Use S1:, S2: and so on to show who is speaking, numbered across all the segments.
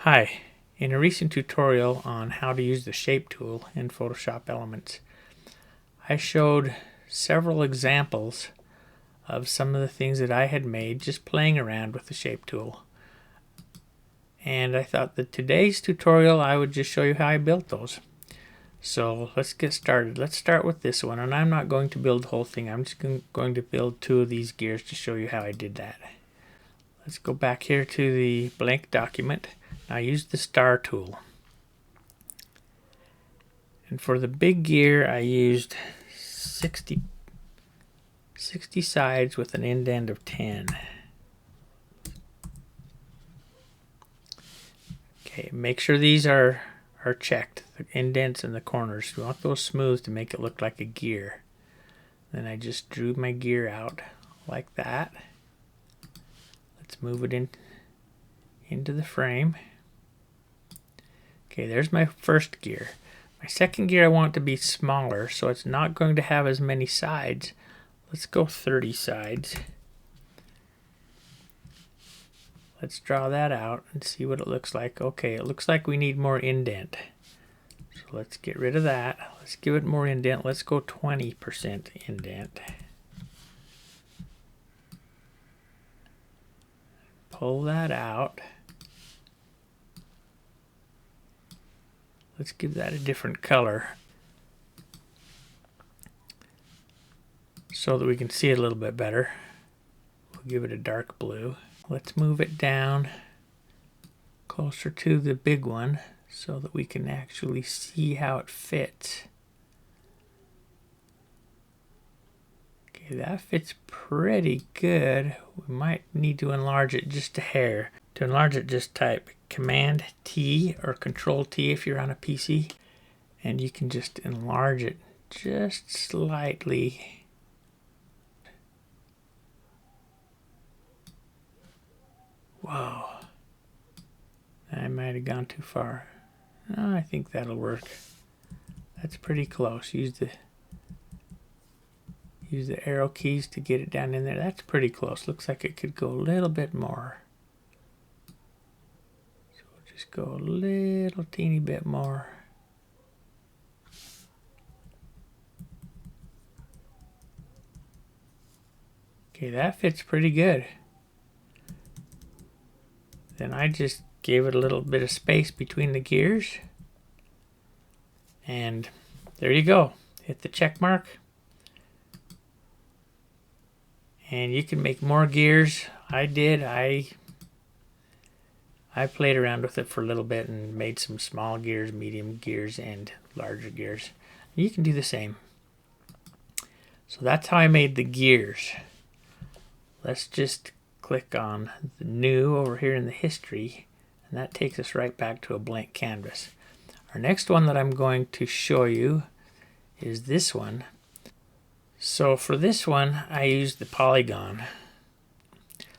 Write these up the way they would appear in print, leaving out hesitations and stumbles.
S1: Hi, in a recent tutorial on how to use the shape tool in Photoshop Elements, I showed several examples of some of the things that I had made just playing around with the shape tool. And I thought that today's tutorial I would just show you how I built those. So let's get started. Let's start with this one, and I'm not going to build the whole thing. I'm just going to build two of these gears to show you how I did that. Let's go back here to the blank document. I used the star tool. And for the big gear, I used 60 sides with an indent of 10. Okay, make sure these are checked, the indents in the corners. You want those smooth to make it look like a gear. Then I just drew my gear out like that. Let's move it into the frame. Okay, there's my first gear. My second gear I want to be smaller, so it's not going to have as many sides. Let's go 30 sides. Let's draw that out and see what it looks like. Okay, it looks like we need more indent. So let's get rid of that. Let's give it more indent. Let's go 20% indent. Pull that out. Let's give that a different color so that we can see it a little bit better. We'll give it a dark blue. Let's move it down closer to the big one so that we can actually see how it fits. Okay, that fits pretty good. We might need to enlarge it just a hair. To enlarge it, just type Command T or Control T if you're on a PC, and you can just enlarge it just slightly. Whoa, I might have gone too far. No, I think that'll work. That's pretty close. Use the arrow keys to get it down in there. That's pretty close. Looks like it could go a little bit more. So we'll just go a little teeny bit more. Okay, that fits pretty good. Then I just gave it a little bit of space between the gears. And there you go. Hit the check mark. And you can make more gears. I did. I played around with it for a little bit and made some small gears, medium gears, and larger gears. You can do the same. So that's how I made the gears. Let's just click on the new over here in the history, and that takes us right back to a blank canvas. Our next one that I'm going to show you is this one. So for this one, I used the Polygon.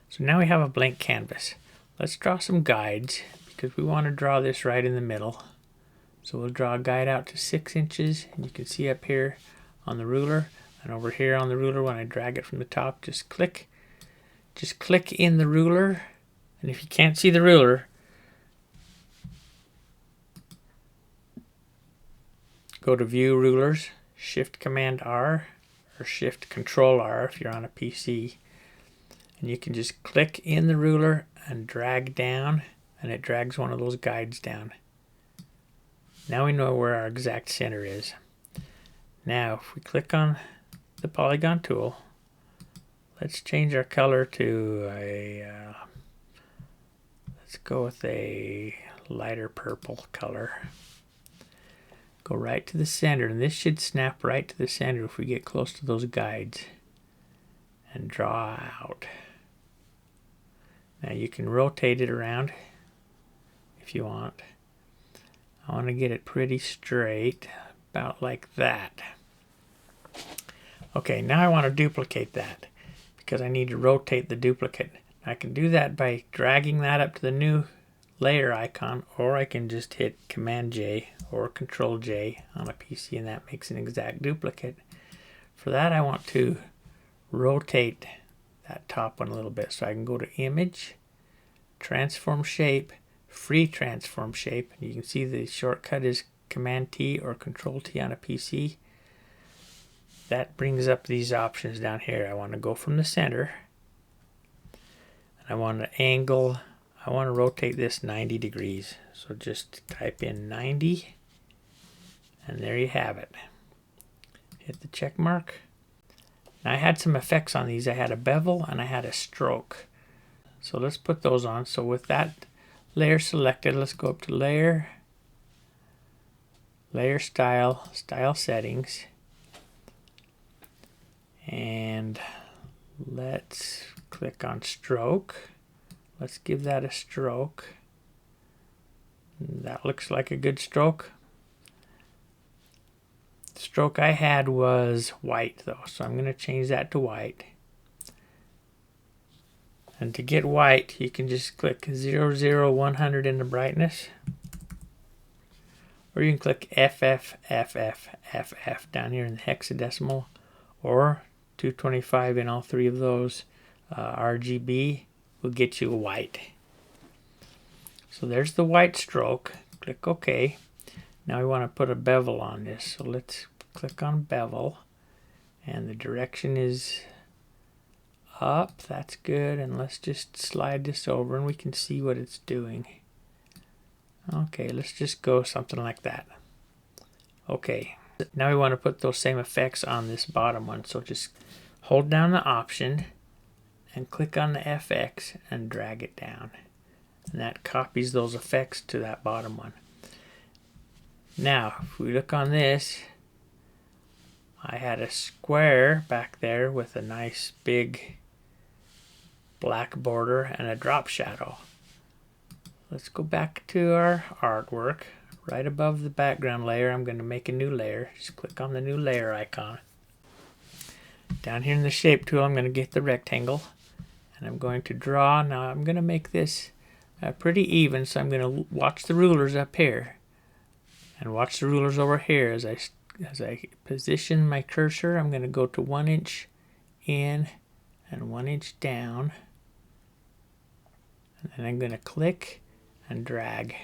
S1: So now we have a blank canvas. Let's draw some guides because we want to draw this right in the middle. So we'll draw a guide out to 6 inches, and you can see up here on the ruler and over here on the ruler when I drag it from the top, just click in the ruler. And if you can't see the ruler, go to View Rulers, Shift Command R, or Shift Control R if you're on a PC, and you can just click in the ruler and drag down, and it drags one of those guides down. Now we know where our exact center is. Now if we click on the Polygon tool, let's change our color to let's go with a lighter purple color. Go right to the center, and this should snap right to the center if we get close to those guides, and draw out. Now you can rotate it around if you want. I want to get it pretty straight, about like that. Okay, now I want to duplicate that because I need to rotate the duplicate. I can do that by dragging that up to the new layer icon, or I can just hit Command J or Control J on a PC, and that makes an exact duplicate. For that, I want to rotate that top one a little bit, so I can go to Image, Transform Shape, free transform shape. You can see the shortcut is Command T or Control T on a PC. That brings up these options down here. I want to go from the center. And I want to angle, I want to rotate this 90 degrees. So just type in 90 and there you have it. Hit the check mark. Now I had some effects on these. I had a bevel and I had a stroke. So let's put those on. So with that layer selected, let's go up to Layer, Layer Style, Style Settings. And let's click on Stroke. Let's give that a stroke. That looks like a good stroke. The stroke I had was white though, so I'm going to change that to white. And to get white, you can just click 00100 in the brightness. Or you can click FF down here in the hexadecimal, or 225 in all three of those. RGB will get you white. So there's the white stroke. Click OK. Now we want to put a bevel on this. So let's click on bevel. And the direction is up. That's good. And let's just slide this over and we can see what it's doing. Okay, let's just go something like that. Okay. Now we want to put those same effects on this bottom one. So just hold down the Option and click on the FX and drag it down. And that copies those effects to that bottom one. Now, if we look on this, I had a square back there with a nice big black border and a drop shadow. Let's go back to our artwork. Right above the background layer, I'm going to make a new layer. Just click on the new layer icon. Down here in the shape tool, I'm going to get the rectangle. And I'm going to draw. Now I'm going to make this pretty even, so I'm going to watch the rulers up here. And watch the rulers over here. As I position my cursor, I'm going to go to 1 inch in and 1 inch down. And then I'm going to click and drag.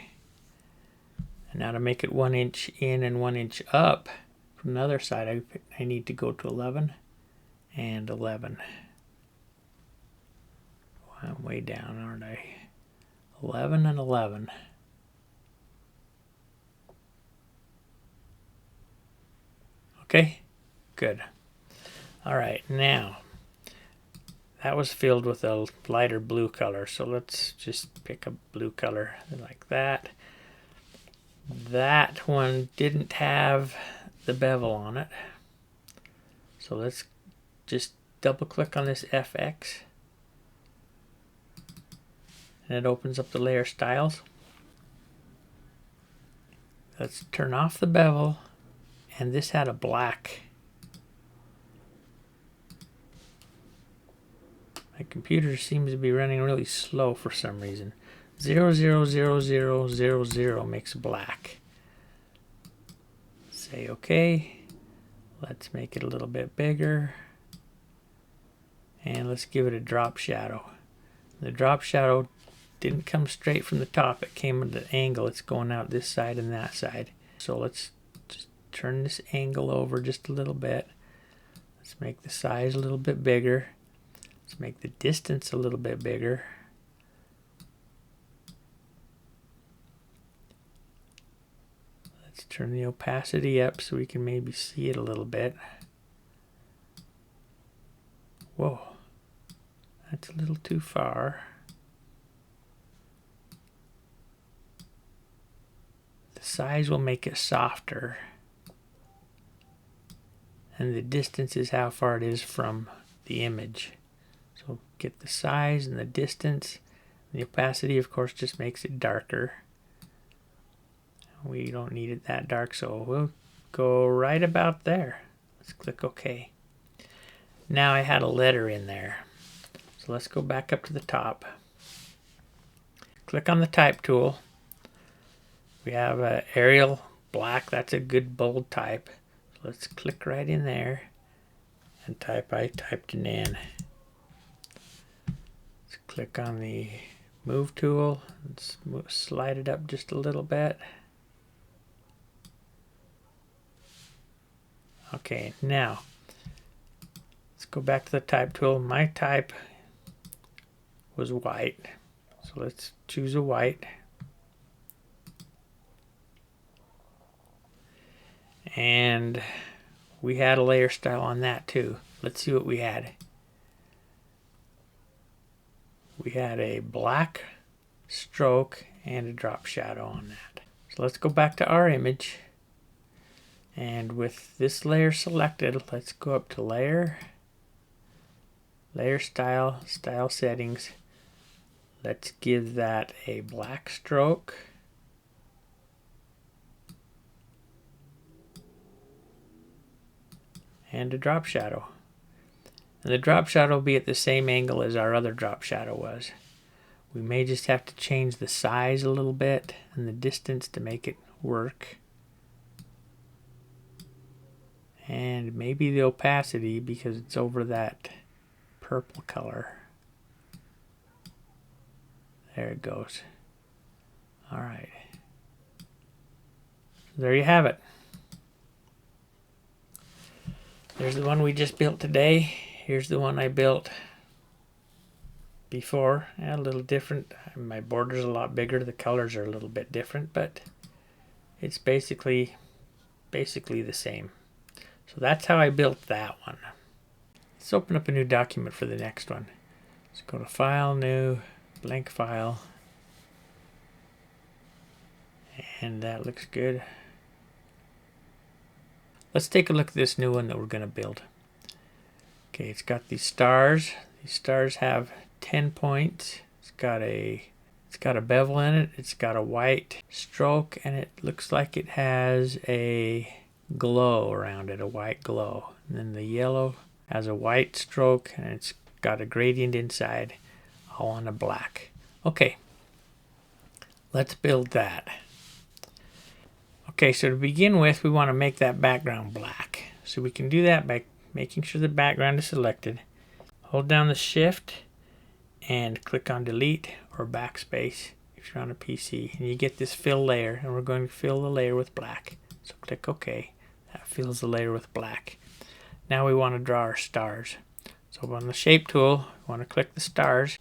S1: And now to make it 1 inch in and 1 inch up from the other side, I need to go to 11 and 11. I'm way down, aren't I? 11 and 11. Okay, good. All right, now that was filled with a lighter blue color, so let's just pick a blue color like that. That one didn't have the bevel on it, so let's just double click on this FX and it opens up the layer styles. Let's turn off the bevel, and this had a black. My computer seems to be running really slow for some reason. 000000 makes black. Say OK. Let's make it a little bit bigger. And let's give it a drop shadow. The drop shadow didn't come straight from the top. It came at an angle. It's going out this side and that side. So let's just turn this angle over just a little bit. Let's make the size a little bit bigger. Let's make the distance a little bit bigger. Let's turn the opacity up so we can maybe see it a little bit. Whoa, that's a little too far. The size will make it softer. And the distance is how far it is from the image. So get the size and the distance. The opacity, of course, just makes it darker. We don't need it that dark, so we'll go right about there. Let's click OK. Now I had a letter in there. So let's go back up to the top. Click on the type tool. We have Arial black. That's a good bold type. So let's click right in there and type. I typed an N. Let's click on the Move tool, let's slide it up just a little bit. Okay, now let's go back to the type tool. My type was white, so let's choose a white. And we had a layer style on that too. Let's see what we had. We had a black stroke and a drop shadow on that. So let's go back to our image. And with this layer selected, let's go up to layer, layer style, style settings. Let's give that a black stroke. And a drop shadow. And the drop shadow will be at the same angle as our other drop shadow was. We may just have to change the size a little bit and the distance to make it work. And maybe the opacity because it's over that purple color. There it goes. All right. There you have it. There's the one we just built today. Here's the one I built before. A little different. My border's a lot bigger. The colors are a little bit different, but it's basically the same. So that's how I built that one. Let's open up a new document for the next one. Let's go to File, New, Blank File. And that looks good. Let's take a look at this new one that we're going to build. Okay, it's got these stars. These stars have 10 points. It's got a bevel in it. It's got a white stroke, and it looks like it has a glow around it, a white glow. And then the yellow has a white stroke, and it's got a gradient inside, all on a black. Okay, let's build that. Okay, so to begin with, we want to make that background black. So we can do that by making sure the background is selected. Hold down the Shift and click on Delete or Backspace if you're on a PC. And you get this fill layer, and we're going to fill the layer with black. So click OK. That fills the layer with black. Now we want to draw our stars. So on the Shape tool, we want to click the stars.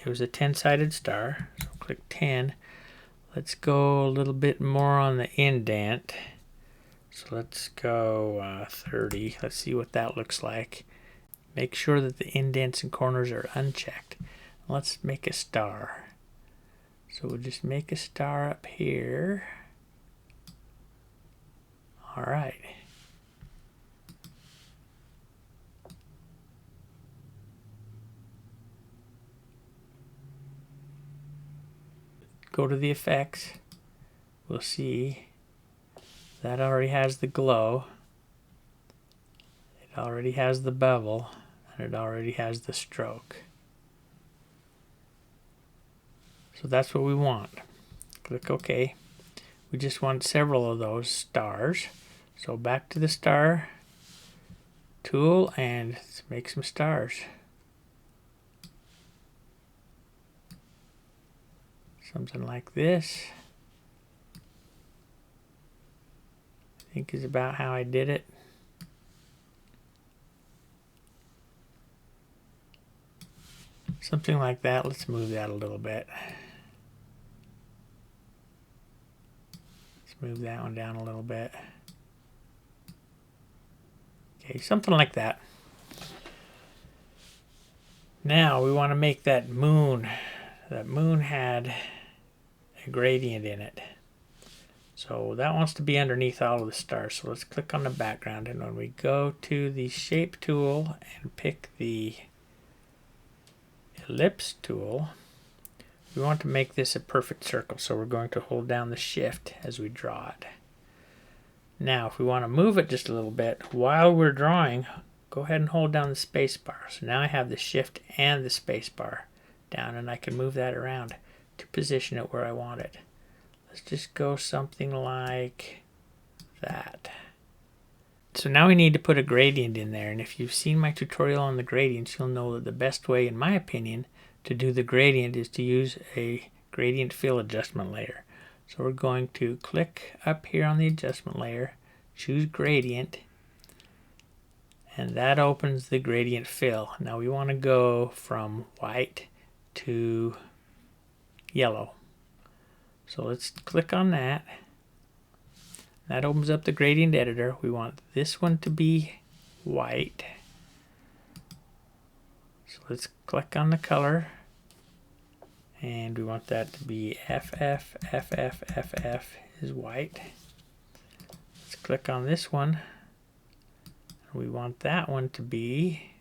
S1: It was a 10-sided star, so click 10. Let's go a little bit more on the indent. So let's go 30. Let's see what that looks like. Make sure that the indents and corners are unchecked. Let's make a star. So we'll just make a star up here. All right. Go to the effects. We'll see that already has the glow. It already has the bevel, and it already has the stroke. So that's what we want. Click OK. We just want several of those stars. So back to the star tool and let's make some stars. Something like this. I think is about how I did it. Something like that. Let's move that a little bit. Let's move that one down a little bit. Okay, something like that. Now we want to make that moon. That moon had a gradient in it. So that wants to be underneath all of the stars. So let's click on the background, and when we go to the Shape tool and pick the Ellipse tool, we want to make this a perfect circle. So we're going to hold down the Shift as we draw it. Now if we want to move it just a little bit while we're drawing, go ahead and hold down the space bar. So now I have the Shift and the space bar down, and I can move that around to position it where I want it. Let's just go something like that. So now we need to put a gradient in there, and if you've seen my tutorial on the gradients, you'll know that the best way, in my opinion, to do the gradient is to use a gradient fill adjustment layer. So we're going to click up here on the adjustment layer, choose gradient, and that opens the gradient fill. Now we want to go from white to yellow. So let's click on that. That opens up the gradient editor. We want this one to be white. So let's click on the color. And we want that to be FF is white. Let's click on this one. We want that one to be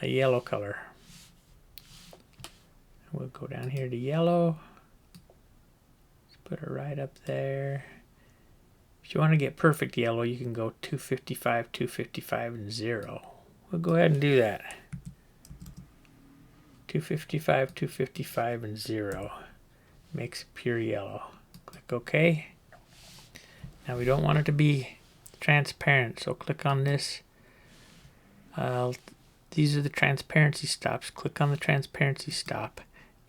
S1: a yellow color. We'll go down here to yellow. Let's put it right up there. If you want to get perfect yellow, you can go 255, 255, and 0. We'll go ahead and do that. 255, 255, and 0. Makes pure yellow. Click OK. Now we don't want it to be transparent, so click on this. These are the transparency stops. Click on the transparency stop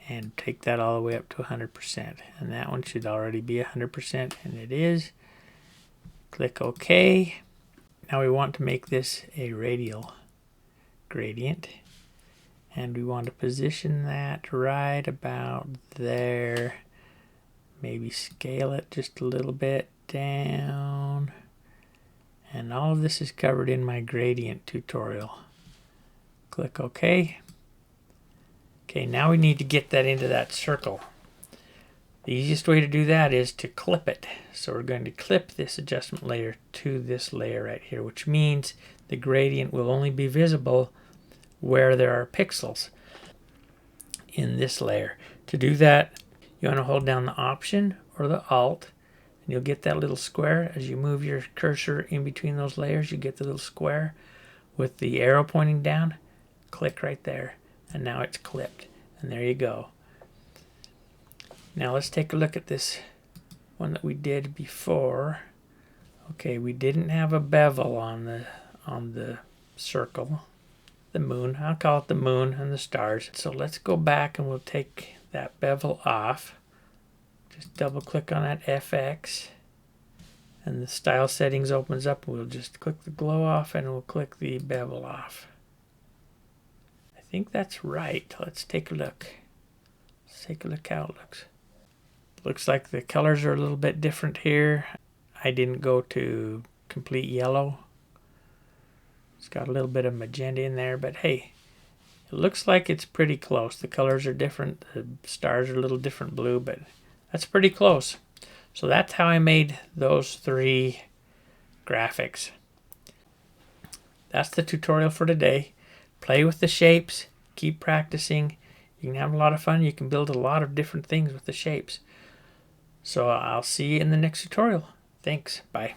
S1: and take that all the way up to 100%. And that one should already be 100%, and it is. Click OK. Now we want to make this a radial gradient. And we want to position that right about there. Maybe scale it just a little bit down. And all of this is covered in my gradient tutorial. Click OK. Okay, now we need to get that into that circle. The easiest way to do that is to clip it. So we're going to clip this adjustment layer to this layer right here, which means the gradient will only be visible where there are pixels in this layer. To do that, you want to hold down the Option or the Alt, and you'll get that little square. As you move your cursor in between those layers, you get the little square with the arrow pointing down. Click right there, and now it's clipped, and there you go. Now let's take a look at this one that we did before. Okay, we didn't have a bevel on the circle. The moon, I'll call it the moon and the stars. So let's go back and we'll take that bevel off. Just double click on that FX and the style settings opens up. We'll just click the glow off and we'll click the bevel off. I think that's right. Let's take a look. Let's take a look how it looks. Looks like the colors are a little bit different here. I didn't go to complete yellow. It's got a little bit of magenta in there, but hey, it looks like it's pretty close. The colors are different. The stars are a little different blue, but that's pretty close. So that's how I made those 3 graphics. That's the tutorial for today. Play with the shapes. Keep practicing. You can have a lot of fun. You can build a lot of different things with the shapes. So I'll see you in the next tutorial. Thanks. Bye.